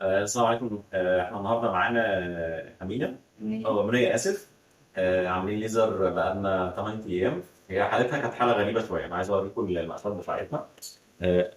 السلام عليكم. احنا النهارده معانا أمينة أو أمنية آسف. عاملين ليزر بقالنا 8 أيام. هي حالتها كانت حالة غريبة شوية. أنا عايز أوريكم المقاسات بتاعتنا.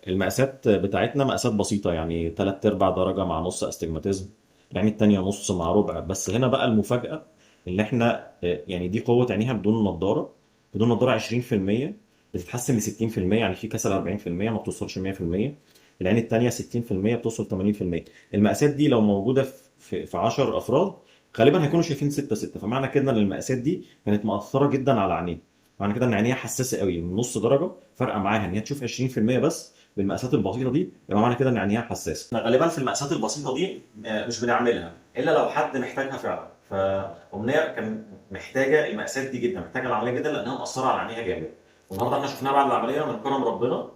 المقاسات بتاعتنا مقاسات بسيطة، يعني 3/4 درجة مع نص استجماتيزم، يعني التانية نص مع ربع. بس هنا بقى المفاجأة اللي احنا يعني دي قوة عينيها بدون نضارة. بدون نضارة 20% بتتحسن ل 60%، يعني في كسل 40% ما بتوصلش 100%. العين التانية 60% بتوصل 80%. المقاسات دي لو موجودة في 10 أفراد غالبا هيكونوا شايفين 6 6. فمعنى كده ان المقاسات دي كانت مأثرة جدا على عينيه. معنى كده ان عينيها حساسة قوي، من نص درجة فارقة معاها ان هي تشوف 20% بس بالمقاسات البسيطه دي، يبقى معنى كده ان عينيها حساسه. غالبا في المقاسات البسيطه دي مش بنعملها الا لو حد محتاجها فعلا. فامنيه كان محتاجه المقاسات دي جدا، محتاجه العمليه جدا لانها مأثره على عينيها جامد. والنهارده احنا شفناها بعد العمليه من كرم ربنا،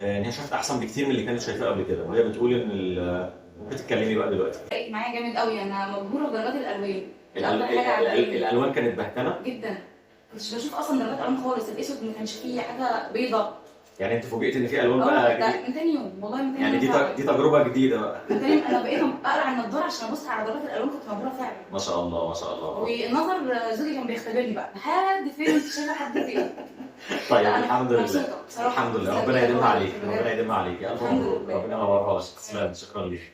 ان هي شافت احسن بكتير من اللي كانت شايفاه قبل كده. وهي بتقول ان ممكن تتكلمي بقى دلوقتي. فرقت معايا جامد قوي، انا مبهوره بدرجات الالوان. الأل- اكتر حاجه عجبتني الالوان كانت بهتانه جدا. كنتش بشوف اصلا درجات الوان خالص، الاسود ما كانش فيه حاجه بيضه. يعني انت فوجئت ان في الوان بقى ده جديد. من تاني يوم، والله من تاني يعني يوم دي فعلا. دي تجربه جديده بقى. من تاني يوم انا بقيت اقلع النضاره عشان ابص على درجات الالوان، كنت مبهوره فعلا. ما شاء الله ما شاء الله. والنظر زوجي كان بيختبرني بقى لحد فين انت شايفه لحد فين. طيب لا انا الحمد لله. مبسوطه بصراحه. الحمد لله، ربنا يديمها عليك، بجد. ربنا يديمها عليك. الف الحمد مبروك، لله. ربنا ينورها لك. تسلم، شكرا ليك.